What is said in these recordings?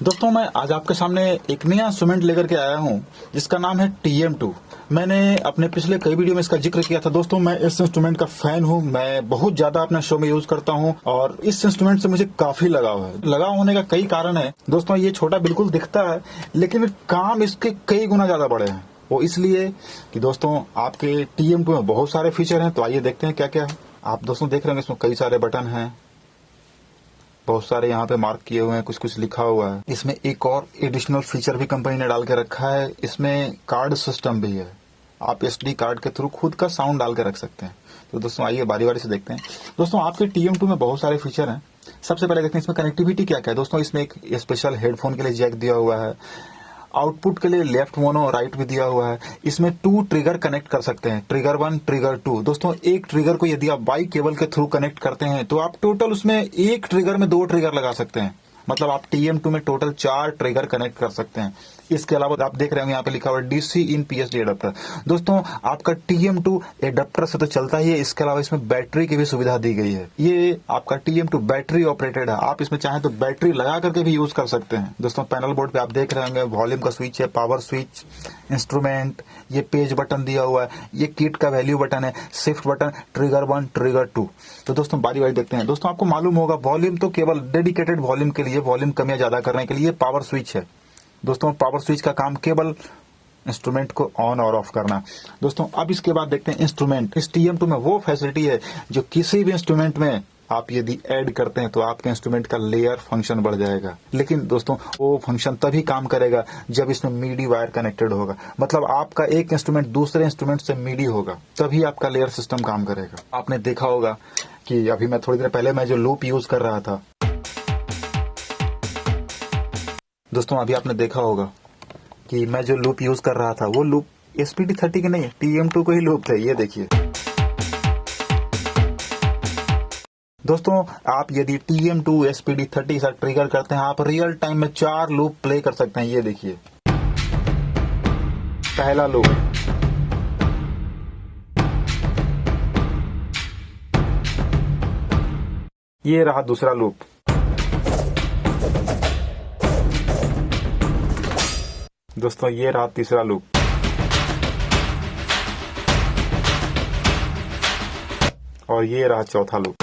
दोस्तों मैं आज आपके सामने एक नया इंस्ट्रूमेंट लेकर के आया हूं जिसका नाम है TM2। मैंने अपने पिछले कई वीडियो में इसका जिक्र किया था। दोस्तों मैं इस इंस्ट्रूमेंट का फैन हूं, मैं बहुत ज्यादा अपने शो में यूज करता हूं और इस इंस्ट्रूमेंट से मुझे काफी लगाव है। लगाव होने का कई कारण है। दोस्तों ये छोटा बिल्कुल दिखता है लेकिन काम इसके कई गुना ज्यादा बड़े हैं। वो इसलिए कि दोस्तों आपके TM2 में बहुत सारे फीचर हैं। तो आइए देखते हैं क्या क्या है। आप दोस्तों देख रहे होंगे इसमें कई सारे बटन हैं, बहुत सारे यहाँ पे मार्क किए हुए हैं, कुछ कुछ लिखा हुआ है। इसमें एक और एडिशनल फीचर भी कंपनी ने डाल के रखा है, इसमें कार्ड सिस्टम भी है। आप SD कार्ड के थ्रू खुद का साउंड डाल के रख सकते हैं। तो दोस्तों आइए बारी बारी से देखते हैं। दोस्तों आपके TM2 में बहुत सारे फीचर हैं। सबसे पहले देखते हैं इसमें कनेक्टिविटी क्या क्या है। दोस्तों इसमें एक स्पेशल हेडफोन के लिए जैक दिया हुआ है, आउटपुट के लिए लेफ्ट मोनो राइट भी दिया हुआ है। इसमें 2 ट्रिगर कनेक्ट कर सकते हैं, ट्रिगर 1 ट्रिगर 2। दोस्तों एक ट्रिगर को यदि आप बाई केबल के थ्रू कनेक्ट करते हैं तो आप टोटल उसमें एक ट्रिगर में 2 ट्रिगर लगा सकते हैं। मतलब आप TM2 में टोटल 4 ट्रिगर कनेक्ट कर सकते हैं। इसके अलावा आप देख रहे होंगे यहाँ पे लिखा हुआ है DC इन PSD एडाप्टर। दोस्तों आपका TM2 एडाप्टर से तो चलता ही है, इसके अलावा इसमें बैटरी की भी सुविधा दी गई है। ये आपका TM2 बैटरी ऑपरेटेड है, आप इसमें चाहें तो बैटरी लगा करके भी यूज कर सकते हैं। दोस्तों पैनल बोर्ड पे आप देख रहे होंगे वॉल्यूम का स्विच है, पावर स्विच, इंस्ट्रूमेंट, ये पेज बटन दिया हुआ है, ये किट का वैल्यू बटन है, शिफ्ट बटन, ट्रिगर 1 ट्रिगर 2। तो दोस्तों बारी बारी देखते हैं। दोस्तों आपको मालूम होगा वॉल्यूम तो केवल डेडिकेटेड वॉल्यूम के लिए, वॉल्यूम कम या ज्यादा करने के लिए पावर स्विच है। दोस्तों पावर स्विच का काम केवल इंस्ट्रूमेंट को ऑन और ऑफ करना। दोस्तों अब इसके बाद देखते हैं इंस्ट्रूमेंट। इस TM2 में वो फैसिलिटी है जो किसी भी इंस्ट्रूमेंट में आप यदि ऐड करते हैं तो आपके इंस्ट्रूमेंट का लेयर फंक्शन बढ़ जाएगा। लेकिन दोस्तों वो फंक्शन तभी काम करेगा जब इसमें मीडी वायर कनेक्टेड होगा। मतलब आपका एक इंस्ट्रूमेंट दूसरे इंस्ट्रूमेंट से मीडी होगा, तभी आपका लेयर सिस्टम काम करेगा। आपने देखा होगा कि अभी मैं थोड़ी देर पहले मैं जो लूप यूज कर रहा था, दोस्तों अभी आपने देखा होगा कि मैं जो लूप यूज कर रहा था वो लूप SPD30 के नहीं, TM2 को ही लूप थे। ये देखिए दोस्तों, आप यदि TM2 SPD30 से ट्रिगर करते हैं, आप रियल टाइम में 4 लूप प्ले कर सकते हैं। ये देखिए पहला लूप, ये रहा दूसरा लूप, दोस्तों ये रहा तीसरा लूप, और ये रहा चौथा लूप।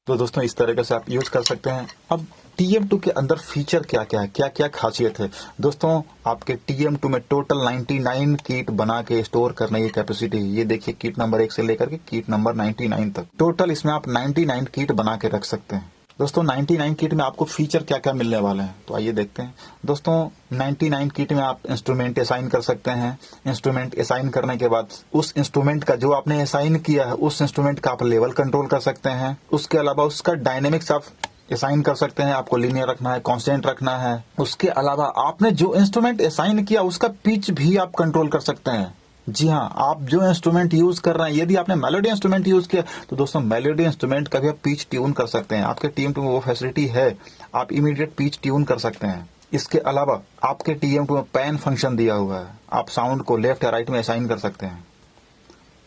तो दोस्तों इस तरीके से आप यूज कर सकते हैं। अब TM2 के अंदर फीचर क्या क्या है, क्या क्या खासियत है। दोस्तों आपके TM2 में टोटल 99 किट बना के स्टोर करने की कैपेसिटी है। ये देखिए किट नंबर 1 से लेकर के किट नंबर 99 तक, टोटल इसमें आप 99 किट बना के रख सकते हैं। दोस्तों 99 किट में आपको फीचर क्या क्या मिलने वाले हैं तो आइए देखते हैं। दोस्तों 99 किट में आप इंस्ट्रूमेंट असाइन कर सकते हैं। इंस्ट्रूमेंट असाइन करने के बाद उस इंस्ट्रूमेंट का जो आपने असाइन किया है उस इंस्ट्रूमेंट का आप लेवल कंट्रोल कर सकते हैं। उसके अलावा उसका डायनेमिक्स आप असाइन कर सकते हैं, आपको लीनियर रखना है, कांस्टेंट रखना है। उसके अलावा आपने जो इंस्ट्रूमेंट असाइन किया उसका पिच भी आप कंट्रोल कर सकते हैं। जी हाँ, आप जो इंस्ट्रूमेंट यूज कर रहे हैं, यदि आपने मेलोडी इंस्ट्रूमेंट यूज किया तो दोस्तों मेलोडी इंस्ट्रूमेंट का भी आप पिच ट्यून कर सकते हैं। आपके TM2 में वो फैसिलिटी है, आप इमीडिएट पिच ट्यून कर सकते हैं। इसके अलावा आपके TM2 में पैन फंक्शन दिया हुआ है, आप साउंड को लेफ्ट या राइट में असाइन कर सकते हैं।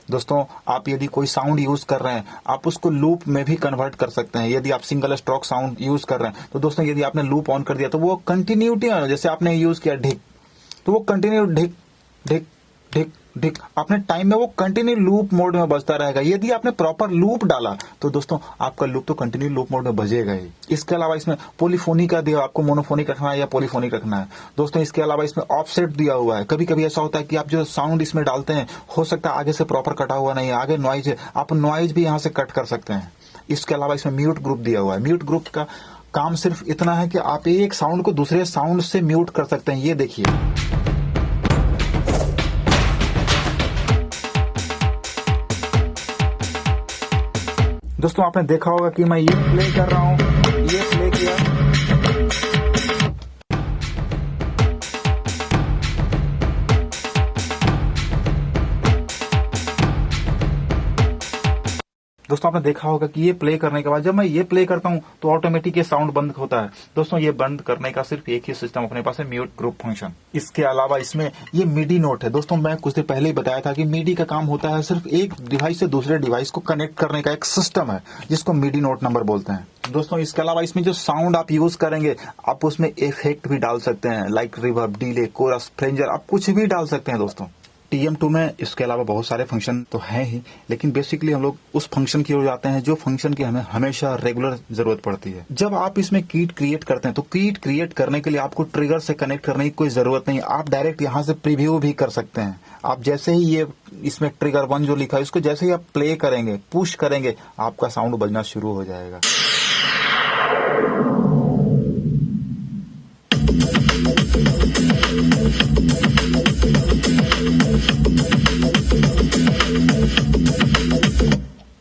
दोस्तों आप यदि कोई साउंड यूज कर रहे हैं आप उसको लूप में भी कन्वर्ट कर सकते हैं। यदि आप सिंगल स्ट्रोक साउंड यूज कर रहे हैं तो दोस्तों यदि आपने लूप ऑन कर दिया तो वो कंटिन्यूटी, जैसे आपने यूज किया ढिक, तो वो कंटिन्यू ढिक ढिक ढिक ढिक अपने टाइम में वो कंटिन्यू लूप मोड में बजता रहेगा। यदि आपने प्रॉपर लूप डाला तो दोस्तों आपका लूप तो कंटिन्यू लूप मोड में बजेगा ही। इसके अलावा इसमें पोलीफोनी का दिया, आपको मोनोफोनिक रखना है या पोलीफोनिक रखना है। दोस्तों इसके अलावा इसमें ऑफसेट दिया हुआ है। कभी कभी ऐसा होता है कि आप जो साउंड इसमें डालते हैं हो सकता है आगे से प्रॉपर कटा हुआ नहीं है, आगे नॉइज है, आप नॉइज भी यहाँ से कट कर सकते हैं। इसके अलावा इसमें म्यूट ग्रुप दिया हुआ है। म्यूट ग्रुप का काम सिर्फ इतना है कि आप एक साउंड को दूसरे साउंड से म्यूट कर सकते हैं। ये देखिए दोस्तों आपने देखा होगा कि मैं ये प्ले कर रहा हूं, ये प्ले किया, दोस्तों आपने देखा होगा कि ये प्ले करने के बाद जब मैं ये प्ले करता हूं तो ऑटोमेटिक ये साउंड बंद होता है। दोस्तों ये बंद करने का सिर्फ एक ही सिस्टम अपने पास है, म्यूट ग्रुप फंक्शन। इसके अलावा इसमें ये मीडी नोट है। दोस्तों मैं कुछ देर पहले ही बताया था कि मीडी का काम होता है सिर्फ एक डिवाइस से दूसरे डिवाइस को कनेक्ट करने का एक सिस्टम है जिसको मीडी नोट नंबर बोलते हैं। दोस्तों इसके अलावा इसमें जो साउंड आप यूज करेंगे आप उसमें इफेक्ट भी डाल सकते हैं, like reverb, delay, chorus, flanger, आप कुछ भी डाल सकते हैं। दोस्तों TM2 में इसके अलावा बहुत सारे फंक्शन तो हैं ही, लेकिन बेसिकली हम लोग उस फंक्शन की ओर जाते हैं जो फंक्शन की हमें हमेशा रेगुलर जरूरत पड़ती है। जब आप इसमें कीट क्रिएट करते हैं तो कीट क्रिएट करने के लिए आपको ट्रिगर से कनेक्ट करने की कोई जरूरत नहीं, आप डायरेक्ट यहाँ से प्रीव्यू भी कर सकते हैं। आप जैसे ही ये इसमें ट्रिगर 1 जो लिखा है इसको जैसे ही आप प्ले करेंगे, पुश करेंगे, आपका साउंड बजना शुरू हो जाएगा।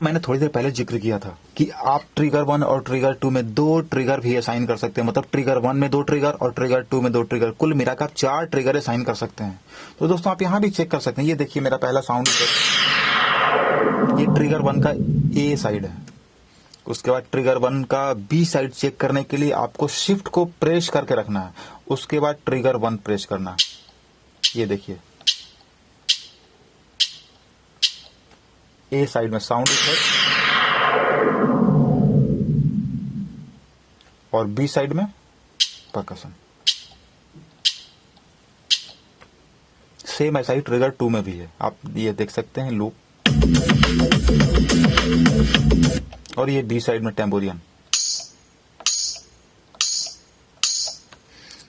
मैंने थोड़ी देर पहले जिक्र किया था कि आप ट्रिगर 1 और ट्रिगर 2 में 2 ट्रिगर भी असाइन कर सकते हैं, मतलब ट्रिगर 1 में 2 ट्रिगर और ट्रिगर 2 में 2 ट्रिगर, कुल मिलाकर 4 ट्रिगर असाइन कर सकते हैं। तो दोस्तों आप यहां भी चेक कर सकते हैं। ये देखिए मेरा पहला साउंड, ये ट्रिगर 1 का ए साइड है। उसके बाद ट्रिगर 1 का बी साइड चेक करने के लिए आपको शिफ्ट को प्रेस करके रखना है, उसके बाद ट्रिगर 1 प्रेस करना है। ये देखिए ए साइड में साउंड इफेक्ट और बी साइड में परकशन। सेम ऐसा ही ट्रिगर 2 में भी है, आप ये देख सकते हैं लूप, और ये बी साइड में टेम्पोरियन।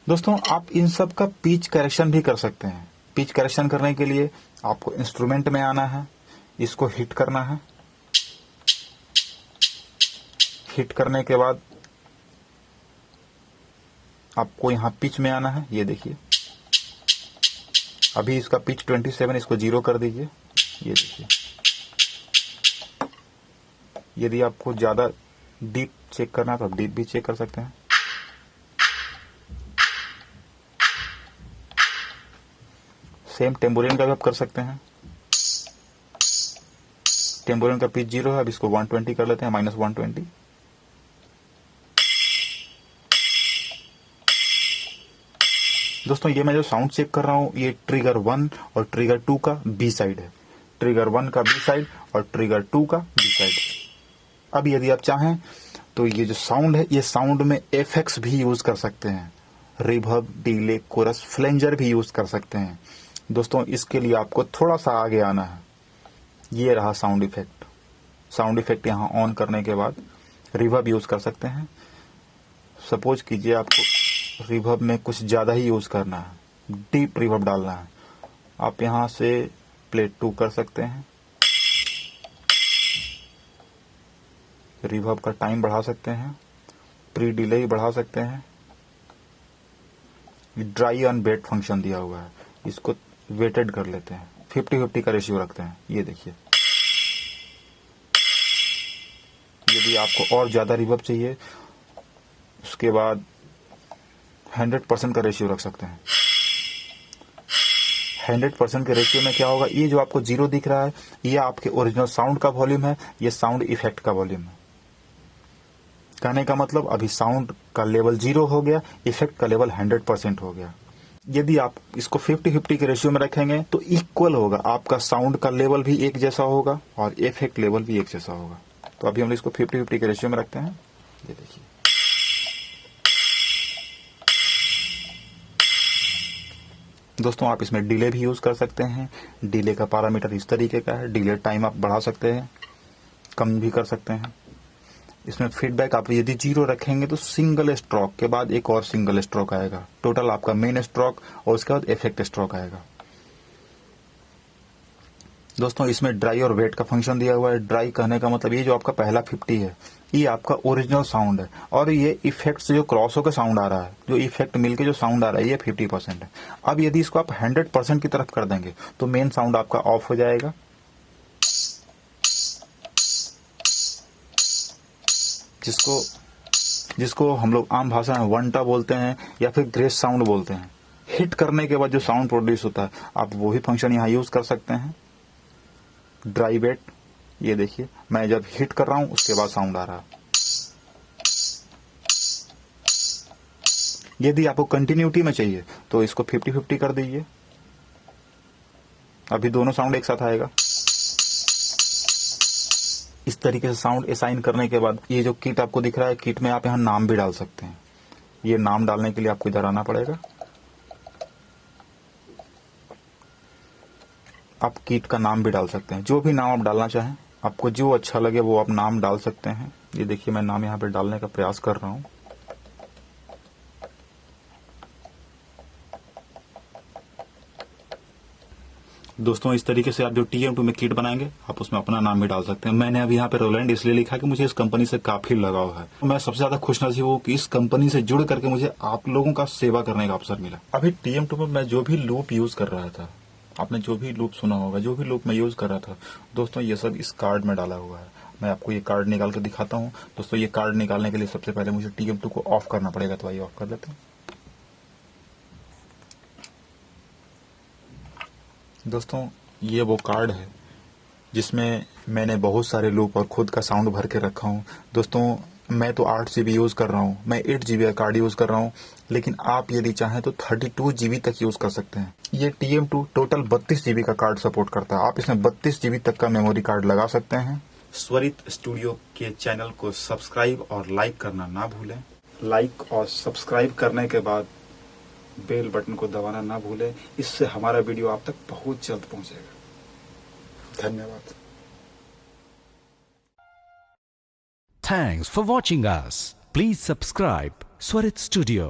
दोस्तों आप इन सब का पिच करेक्शन भी कर सकते हैं। पिच करेक्शन करने के लिए आपको इंस्ट्रूमेंट में आना है, इसको हिट करना है। हिट करने के बाद आपको यहां पिच में आना है। ये देखिए अभी इसका पिच 27, इसको 0 कर दीजिए। ये देखिए यदि आपको ज्यादा डीप चेक करना है तो आप डीप भी चेक कर सकते हैं। सेम टेम्पोरियन का भी आप कर सकते हैं। टेम्पोरियन का पिच 0 है, अब इसको 120 कर लेते हैं, -120। दोस्तों ये मैं जो साउंड चेक कर रहा हूं ये ट्रिगर 1 और ट्रिगर 2 का बी साइड है, ट्रिगर 1 का बी साइड और ट्रिगर 2 का बी साइड। अब यदि आप चाहें तो ये जो साउंड है ये साउंड में एफेक्ट्स भी यूज कर सकते हैं, रिवर्ब, डिले, कोरस, फ्लेंजर भी यूज कर सकते हैं। दोस्तों इसके लिए आपको थोड़ा सा आगे आना है। ये रहा साउंड इफेक्ट। साउंड इफेक्ट यहाँ ऑन करने के बाद रिवर्ब यूज कर सकते हैं। सपोज कीजिए आपको रिवर्ब में कुछ ज्यादा ही यूज करना है, डीप रिवर्ब डालना है, आप यहाँ से प्ले 2 कर सकते हैं। रिवर्ब का टाइम बढ़ा सकते हैं, प्री डिले ही बढ़ा सकते हैं। ड्राई ऑन वेट फंक्शन दिया हुआ है, इसको वेटेड कर लेते हैं, 50-50 का रेशियो रखते हैं। ये देखिए यदि आपको और ज्यादा रिवर्ब चाहिए उसके बाद 100% का रेशियो रख सकते हैं। 100% के रेशियो में क्या होगा, ये जो आपको 0 दिख रहा है ये आपके ओरिजिनल साउंड का वॉल्यूम है, ये साउंड इफेक्ट का वॉल्यूम है। कहने का मतलब अभी साउंड का लेवल 0 हो गया, इफेक्ट का लेवल 100% हो गया। यदि आप इसको 50-50 के रेशियो में रखेंगे तो इक्वल होगा, आपका साउंड का लेवल भी एक जैसा होगा और इफेक्ट लेवल भी एक जैसा होगा। तो अभी हम इसको 50-50 के रेशियो में रखते हैं। ये देखिए दोस्तों आप इसमें डिले भी यूज कर सकते हैं। डिले का पैरामीटर इस तरीके का है, डिले टाइम आप बढ़ा सकते हैं, कम भी कर सकते हैं। इसमें फीडबैक आप यदि 0 रखेंगे तो सिंगल स्ट्रोक के बाद एक और सिंगल स्ट्रोक आएगा, टोटल आपका मेन स्ट्रोक और उसके बाद इफेक्ट स्ट्रोक आएगा। दोस्तों इसमें ड्राई और वेट का फंक्शन दिया हुआ है। ड्राई कहने का मतलब ये जो आपका पहला 50 है ये आपका ओरिजिनल साउंड है और ये इफेक्ट से जो क्रॉस होकर साउंड आ रहा है, जो इफेक्ट मिलके जो साउंड आ रहा है ये 50% है। अब यदि इसको आप 100% की तरफ कर देंगे तो मेन साउंड आपका ऑफ हो जाएगा। जिसको हम लोग आम भाषा में वनटा बोलते हैं या फिर ग्रेस साउंड बोलते हैं। हिट करने के बाद जो साउंड प्रोड्यूस होता है आप वो ही फंक्शन यहाँ यूज कर सकते हैं। ड्राई वेट, ये देखिए मैं जब हिट कर रहा हूं उसके बाद साउंड आ रहा है। यदि आपको कंटिन्यूटी में चाहिए तो इसको 50-50 कर दीजिए। अभी दोनों साउंड एक साथ आएगा। इस तरीके से साउंड असाइन करने के बाद ये जो किट आपको दिख रहा है, किट में आप यहाँ नाम भी डाल सकते हैं। ये नाम डालने के लिए आपको इधर आना पड़ेगा। आप किट का नाम भी डाल सकते हैं, जो भी नाम आप डालना चाहें, आपको जो अच्छा लगे वो आप नाम डाल सकते हैं। ये देखिए मैं नाम यहाँ पे डालने का प्रयास कर रहा हूँ। दोस्तों इस तरीके से आप जो TM2 में किट बनाएंगे आप उसमें अपना नाम भी डाल सकते हैं। मैंने अभी यहाँ पे रोलैंड इसलिए लिखा कि मुझे इस कंपनी से काफी लगाव है। मैं सबसे ज्यादा खुशनसीब हूँ कि इस कंपनी से जुड़ करके मुझे आप लोगों का सेवा करने का अवसर मिला। अभी TM2 में मैं जो भी लूप यूज कर रहा था, आपने जो भी लूप सुना होगा, जो भी लूप मैं यूज कर रहा था दोस्तों, ये सब इस कार्ड में डाला हुआ है। मैं आपको ये कार्ड निकाल के दिखाता हूँ। दोस्तों ये कार्ड निकालने के लिए सबसे पहले मुझे TM2 को ऑफ करना पड़ेगा, तो आइए ऑफ कर लेते हैं। दोस्तों ये वो कार्ड है जिसमें मैंने बहुत सारे लूप और खुद का साउंड भर के रखा हूँ। दोस्तों मैं तो 8 GB यूज कर रहा हूँ, मैं 8 GB का कार्ड यूज कर रहा हूँ, लेकिन आप यदि चाहें तो 32 GB तक यूज कर सकते हैं। ये TM2 टोटल 32 GB का कार्ड सपोर्ट करता है। आप इसमें 32 GB तक का मेमोरी कार्ड लगा सकते हैं। स्वरित स्टूडियो के चैनल को सब्सक्राइब और लाइक करना ना भूलें। लाइक और सब्सक्राइब करने के बाद बेल बटन को दबाना ना भूलें, इससे हमारा वीडियो आप तक बहुत जल्द पहुंचेगा। धन्यवाद। Thanks for watching us. Please subscribe Swarit Studio.